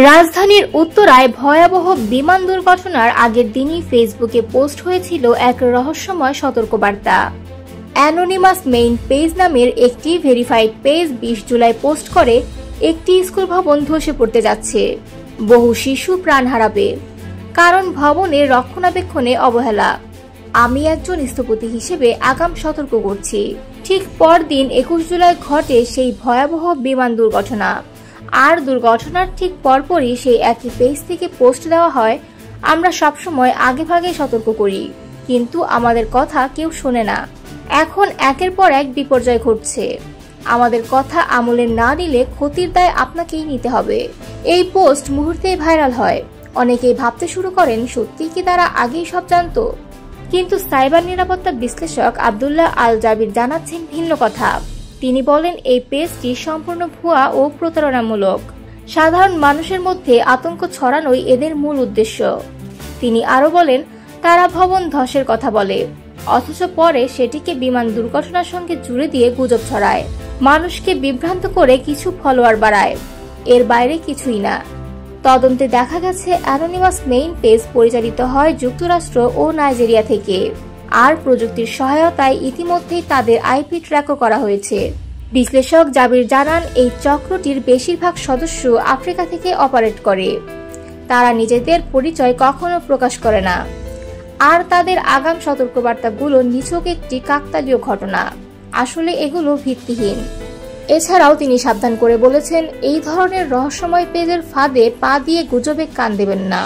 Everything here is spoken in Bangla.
রাজধানীর উত্তরায় ভয়াবহ বিমান দুর্ঘটনার আগের দিনই ফেসবুকে পোস্ট হয়েছিল এক রহস্যময় সতর্কবার্তা। অ্যানোনিমাস মেইন পেজ নামের একটি ভেরিফাইড পেজ 20 জুলাই পোস্ট করে, একটি স্কুল ভবন ধসে পড়তে যাচ্ছে, বহু শিশু প্রাণ হারাবে, কারণ ভবনের রক্ষণাবেক্ষণে অবহেলা। আমি একজন স্থপতি হিসেবে আগাম সতর্ক করছি। ঠিক পরদিন 21 জুলাই ঘটে সেই ভয়াবহ বিমান দুর্ঘটনা। আর দুর্ঘটনার ঠিক পরপরই সেই একই পেজ থেকে পোস্ট দেওয়া হয়, আমরা সবসময় আগেভাগে সতর্ক করি, কিন্তু আমাদের কথা কেউ শোনে না। এখন একের পর এক বিপর্যয় ঘটছে। আমাদের কথা আমলে না নিলে ক্ষতির দায় আপনাকেই নিতে হবে। এই পোস্ট মুহূর্তেই ভাইরাল হয়। অনেকেই ভাবতে শুরু করেন, সত্যি কি তারা আগেই সব জানতো? কিন্তু সাইবার নিরাপত্তা বিশ্লেষক আব্দুল্লাহ আল জাবির জানাচ্ছেন ভিন্ন কথা। তিনি বলেন, এই পেজটি সম্পূর্ণ ভুয়া ও প্রতারণামূলক। সাধারণ মানুষের মধ্যে আতঙ্ক ছড়ানোই এদের মূল উদ্দেশ্য। তিনি আরো বলেন, তারা ভবন ধসের কথা বলে, অথচ পরে সেটিকে বিমান দুর্ঘটনার সঙ্গে জুড়ে দিয়ে গুজব ছড়ায়, মানুষকে বিভ্রান্ত করে কিছু ফলোয়ার বাড়ায়। এর বাইরে কিছুই না। তদন্তে দেখা গেছে, অ্যানোনিমাস মেইন পেজ পরিচালিত হয় যুক্তরাষ্ট্র ও নাইজেরিয়া থেকে, আর প্রযুক্তির সহায়তায় ইতিমধ্যেই তাদের আইপি ট্র্যাকও করা হয়েছে। বিশ্লেষক জাবির জানান, এই চক্রটির বেশিরভাগ সদস্য আফ্রিকা থেকে অপারেট করে। তারা নিজেদের পরিচয় কখনো প্রকাশ করে না, আর তাদের আগাম সতর্কবার্তাগুলো নিছক একটি কাকতালীয় ঘটনা। আসলে এগুলো ভিত্তিহীন। এছাড়াও তিনি সাবধান করে বলেছেন, এই ধরনের রহস্যময় পেজের ফাঁদে পা দিয়ে গুজবে কান দেবেন না।